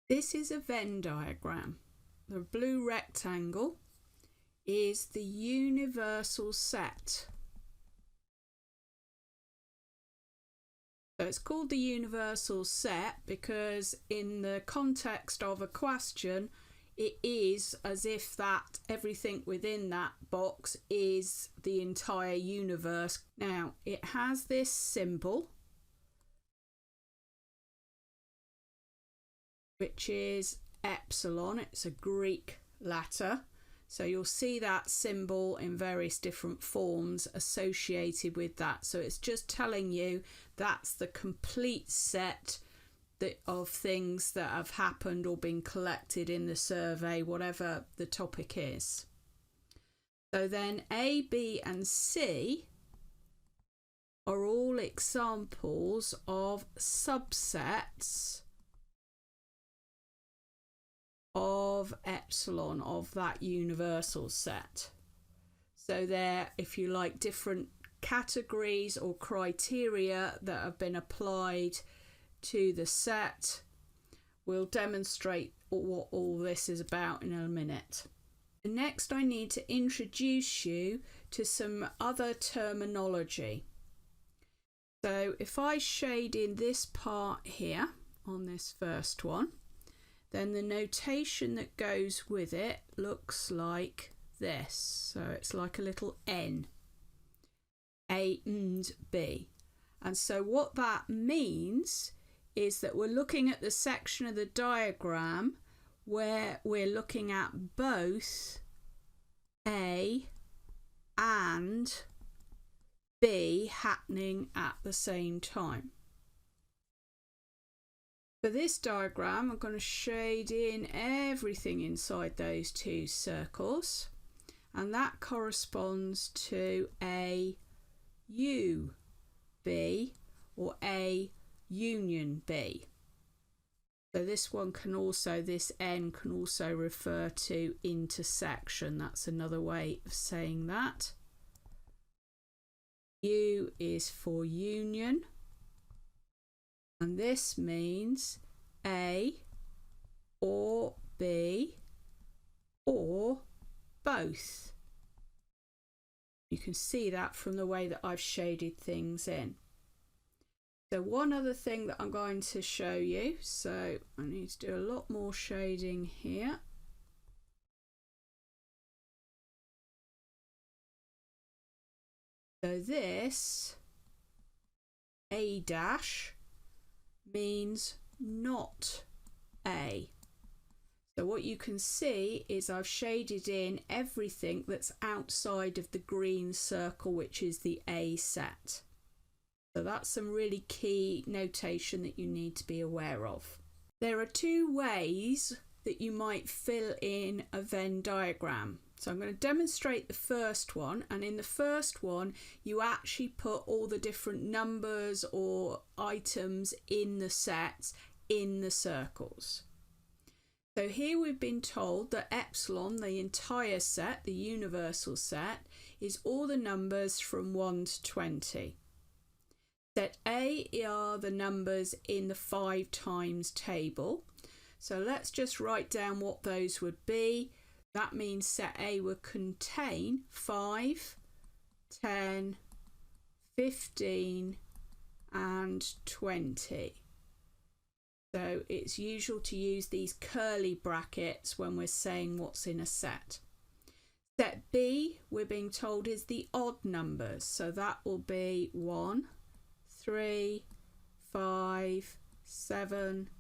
This is a Venn diagram. The blue rectangle is the universal set. So it's called the universal set because in the context of a question, it is as if that everything within that box is the entire universe. Now, it has this symbol, which is epsilon. It's a Greek letter. So you'll see that symbol in various different forms associated with that. So it's just telling you that's the complete set of things that have happened or been collected in the survey, whatever the topic is. So then A, B and C are all examples of subsets of epsilon, of that universal set. So they're, if you like, different categories or criteria that have been applied to the set. We'll demonstrate what all this is about in a minute. Next, I need to introduce you to some other terminology. So if I shade in this part here on this first one, then the notation that goes with it looks like this. So it's like a little N, A and B. And so what that means is that we're looking at the section of the diagram where we're looking at both A and B happening at the same time. For this diagram, I'm going to shade in everything inside those two circles, and that corresponds to A U B or A union B. So this one can also, this N can also refer to intersection. That's another way of saying that. U is for union. And this means A or B or both. You can see that from the way that I've shaded things in. So one other thing that I'm going to show you, so I need to do a lot more shading here. So this A dash means not A. So what you can see is I've shaded in everything that's outside of the green circle, which is the A set. So that's some really key notation that you need to be aware of. There are two ways that you might fill in a Venn diagram. So I'm going to demonstrate the first one, and in the first one you actually put all the different numbers or items in the sets in the circles. So here we've been told that epsilon, the entire set, the universal set, is all the numbers from 1 to 20. Set A are the numbers in the 5 times table. So let's just write down what those would be. That means set A would contain 5, 10, 15 and 20. So it's usual to use these curly brackets when we're saying what's in a set. Set B, we're being told, is the odd numbers. So that will be 1, 3, 5, 7,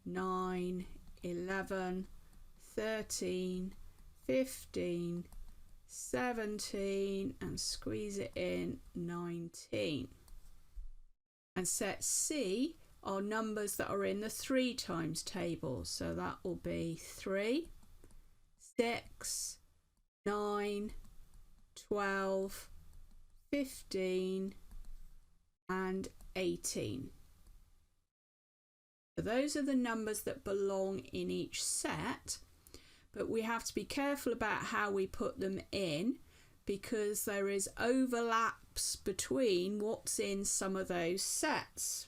9, 11, 13, 15, 17 and squeeze it in 19. And set C are numbers that are in the 3 times table. So that will be 3, 6, 9, 12, 15 and 18. So those are the numbers that belong in each set. But we have to be careful about how we put them in because there is overlaps between what's in some of those sets.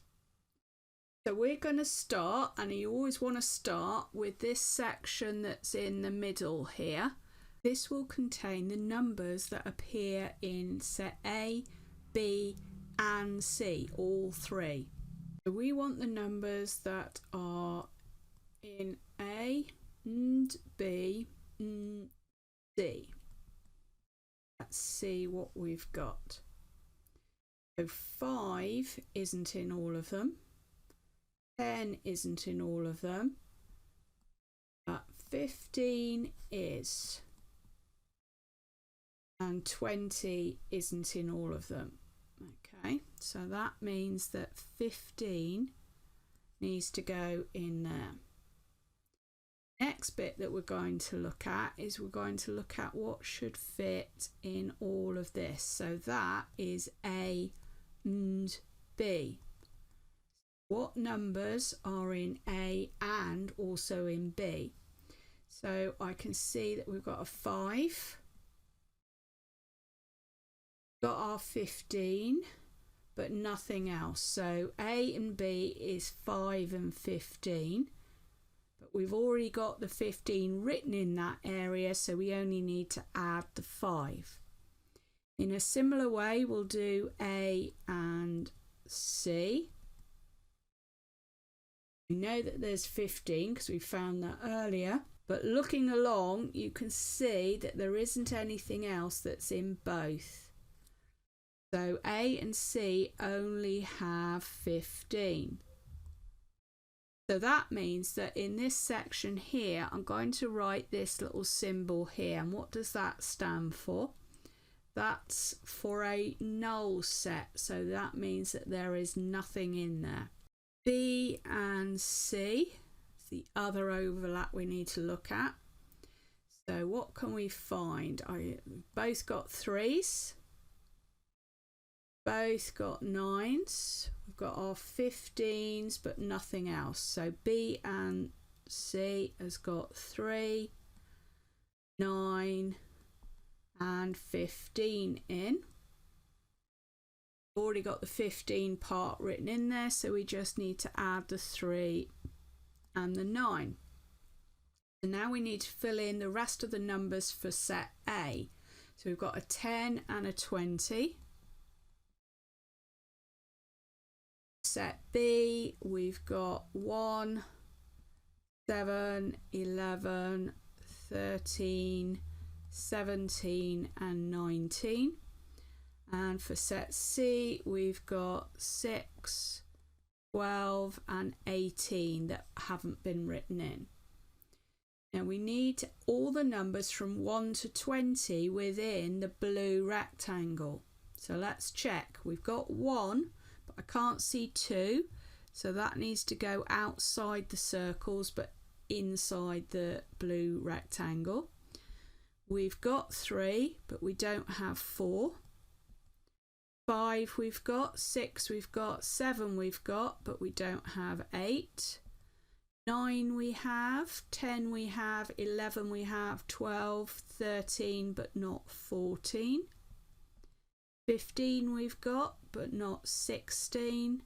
So we're going to start, and you always want to start with this section that's in the middle here. This will contain the numbers that appear in set A, B and C, all three. So we want the numbers that are in A and B and D. Let's see what we've got. So 5 isn't in all of them. 10 isn't in all of them. But 15 is. And 20 isn't in all of them. Okay, so that means that 15 needs to go in there. Next bit that we're going to look at is we're going to look at what should fit in all of this. So that is A and B. What numbers are in A and also in B? So I can see that we've got a 5, got our 15, but nothing else. So A and B is 5 and 15. But we've already got the 15 written in that area, so we only need to add the 5. In a similar way, we'll do A and C. We know that there's 15 because we found that earlier, but looking along, you can see that there isn't anything else that's in both. So A and C only have 15. So that means that in this section here, I'm going to write this little symbol here. And what does that stand for? That's for a null set. So that means that there is nothing in there. B and C is the other overlap we need to look at. So what can we find? Both got 3s. Both got 9s. We've got our 15s, but nothing else. So B and C has got 3, 9 and 15 in. We've already got the 15 part written in there, so we just need to add the 3 and the 9. And now we need to fill in the rest of the numbers for set A. So we've got a 10 and a 20. Set B, we've got 1, 7, 11, 13, 17 and 19. And for set C, we've got 6, 12 and 18 that haven't been written in. Now we need all the numbers from 1 to 20 within the blue rectangle. So let's check. We've got 1, but I can't see 2, so that needs to go outside the circles but inside the blue rectangle. We've got 3, but we don't have 4. 5 we've got, 6 we've got, 7 we've got, but we don't have 8. 9 we have, 10 we have, 11 we have, 12, 13 but not 14. 15 we've got, but not 16.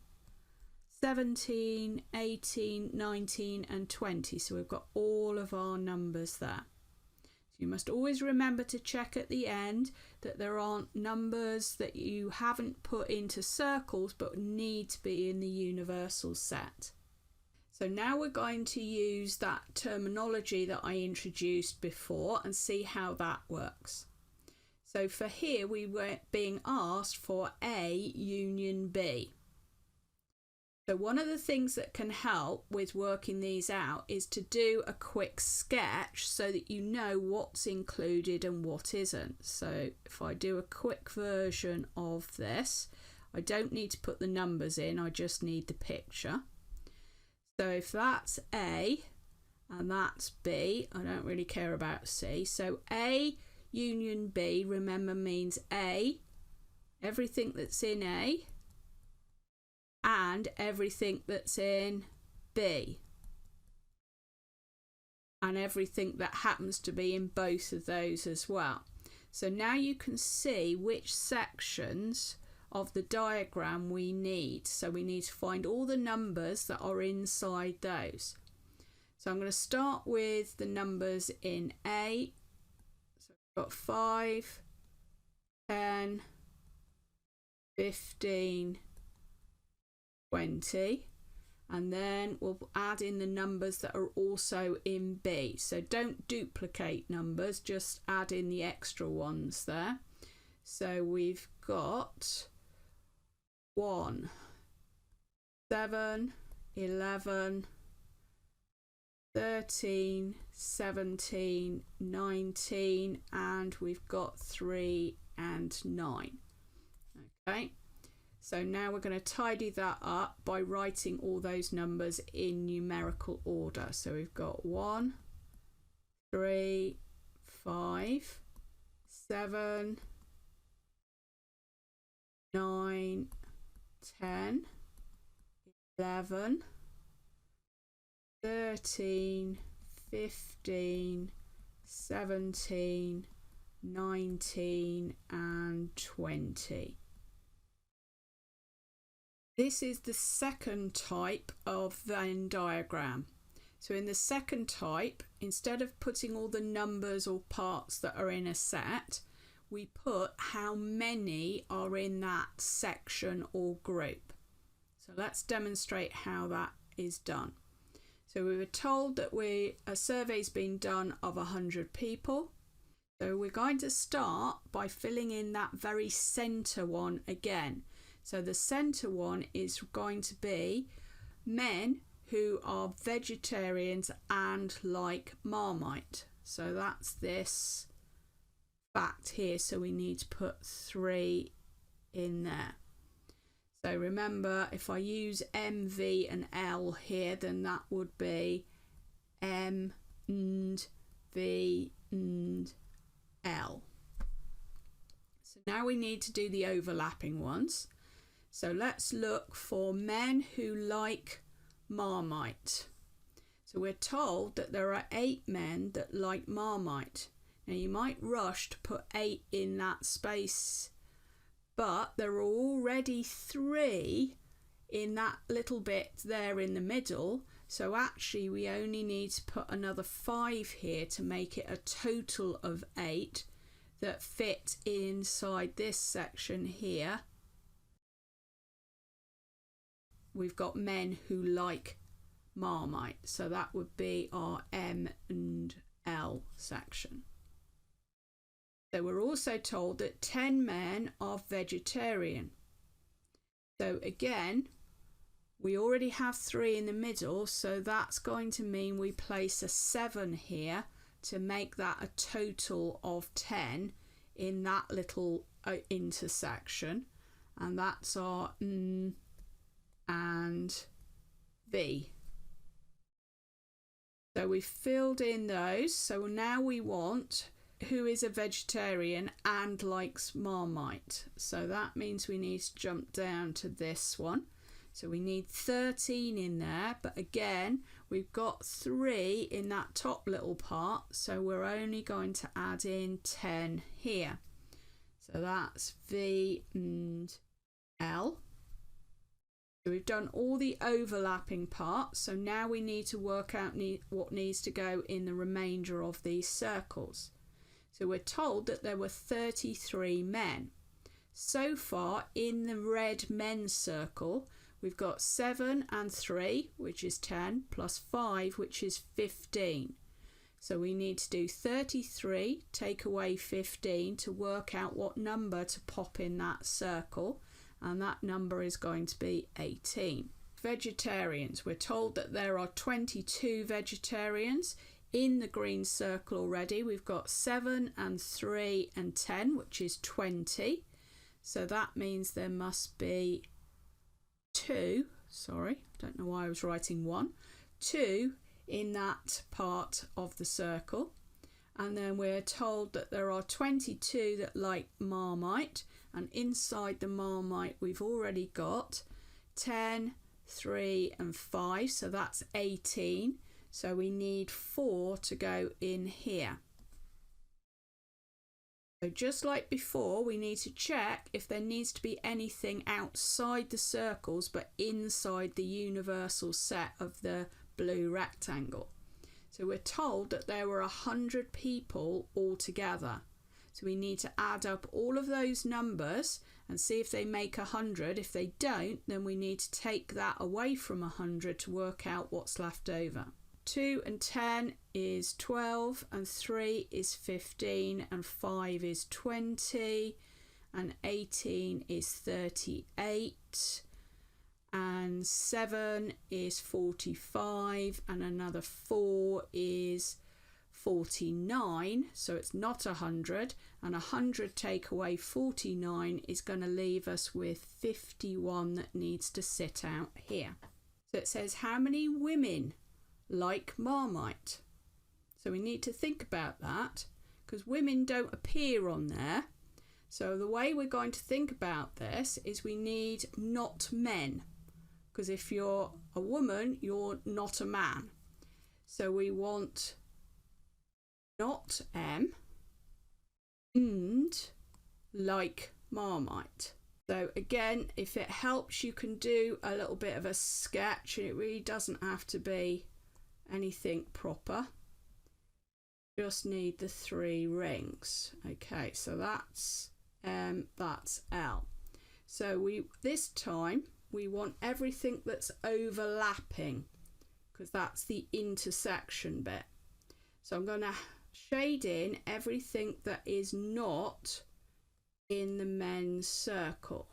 17, 18, 19 and 20. So we've got all of our numbers there. So you must always remember to check at the end that there aren't numbers that you haven't put into circles but need to be in the universal set. So now we're going to use that terminology that I introduced before and see how that works. So for here we were being asked for A union B. So one of the things that can help with working these out is to do a quick sketch so that you know what's included and what isn't. So if I do a quick version of this, I don't need to put the numbers in, I just need the picture. So if that's A and that's B, I don't really care about C. So A union B, remember, means A, everything that's in A, and everything that's in B, and everything that happens to be in both of those as well. So now you can see which sections of the diagram we need. So we need to find all the numbers that are inside those. So I'm going to start with the numbers in A. So we've got 5, 10, 15, 20. And then we'll add in the numbers that are also in B. So don't duplicate numbers, just add in the extra ones there. So we've got 1, 7, 11, 13, 17, 19, and we've got 3 and 9. Okay. So now we're going to tidy that up by writing all those numbers in numerical order. So we've got 1, 3, 5, 7, 9, 10, 11, 13, 15, 17, 19, and 20. This is the second type of Venn diagram. So in the second type, instead of putting all the numbers or parts that are in a set, we put how many are in that section or group. So let's demonstrate how that is done. So we were told that a survey's been done of 100 people. So we're going to start by filling in that very center one again. So the center one is going to be men who are vegetarians and like Marmite. So that's this fact here. So we need to put 3 in there. So remember, if I use M, V and L here, then that would be M and V and L. So now we need to do the overlapping ones. So let's look for men who like Marmite. So we're told that there are 8 men that like Marmite. Now you might rush to put 8 in that space, but there are already 3 in that little bit there in the middle. So actually we only need to put another 5 here to make it a total of 8 that fit inside this section here. We've got men who like Marmite, so that would be our M and L section. So we're also told that 10 men are vegetarian. So again, we already have 3 in the middle, so that's going to mean we place a 7 here to make that a total of 10 in that little intersection, and that's our N and V. So we've filled in those. So now we want who is a vegetarian and likes Marmite. So that means we need to jump down to this one. So we need 13 in there, but again we've got 3 in that top little part, so we're only going to add in 10 here. So that's V and L. So we've done all the overlapping parts, so now we need to work out what needs to go in the remainder of these circles. So we're told that there were 33 men. So far in the red men circle, we've got 7 and 3, which is 10, plus 5, which is 15. So we need to do 33, take away 15 to work out what number to pop in that circle. And that number is going to be 18. Vegetarians. We're told that there are 22 vegetarians. In the green circle already, we've got 7 and 3 and 10, which is 20. So that means there must be 2, sorry, don't know why I was writing 1, 2 in that part of the circle. And then we're told that there are 22 that like Marmite, and inside the Marmite we've already got 10, 3 and 5, so that's 18. So we need 4 to go in here. So just like before, we need to check if there needs to be anything outside the circles but inside the universal set of the blue rectangle. So we're told that there were 100 people altogether. So we need to add up all of those numbers and see if they make 100. If they don't, then we need to take that away from 100 to work out what's left over. 2 and 10 is 12, and 3 is 15, and 5 is 20, and 18 is 38, and 7 is 45, and another 4 is 49, so it's not 100, and 100 take away 49 is going to leave us with 51 that needs to sit out here. So it says how many women like Marmite. So we need to think about that because women don't appear on there. So the way we're going to think about this is we need not men, because if you're a woman, you're not a man. So we want not M and like Marmite. So again, if it helps, you can do a little bit of a sketch. It really doesn't have to be anything proper. Just need the 3 rings. Okay, so that's L. So this time we want everything that's overlapping, because that's the intersection bit. So I'm going to shade in everything that is not in the men's circle.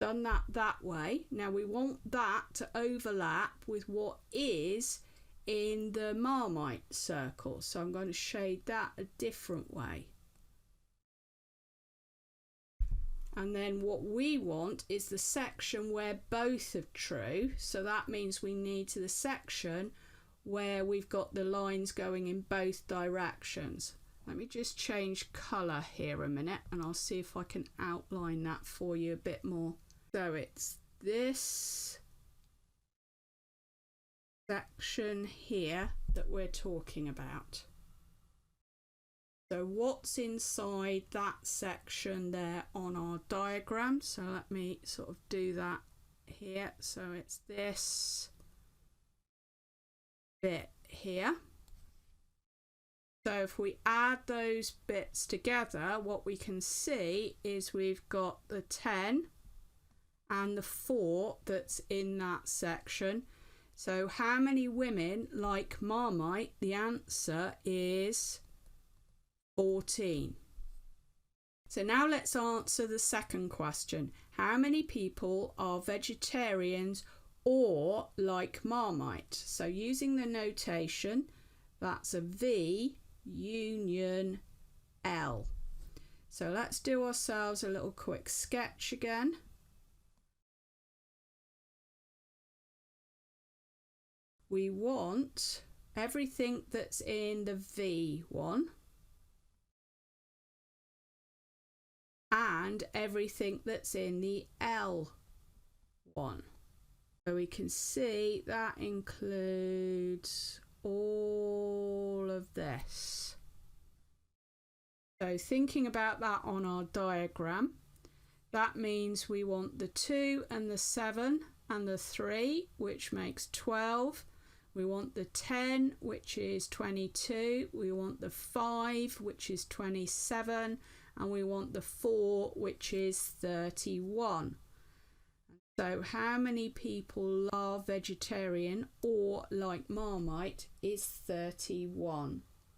Done that way. Now we want that to overlap with what is in the Marmite circle. So I'm going to shade that a different way. And then what we want is the section where both are true. So that means we need the section where we've got the lines going in both directions. Let me just change colour here a minute and I'll see if I can outline that for you a bit more. So it's this section here that we're talking about. So what's inside that section there on our diagram? So let me sort of do that here. So it's this bit here. So if we add those bits together, what we can see is we've got the 10 and the 4 that's in that section. So how many women like Marmite? The answer is 14. So now let's answer the second question. How many people are vegetarians or like Marmite? So using the notation, that's a V union L. So let's do ourselves a little quick sketch again. We want everything that's in the V one and everything that's in the L one. So we can see that includes all of this. So thinking about that on our diagram, that means we want the 2 and the 7 and the 3, which makes 12. We want the 10, which is 22. We want the 5, which is 27. And we want the 4, which is 31. So how many people are vegetarian or like Marmite is 31.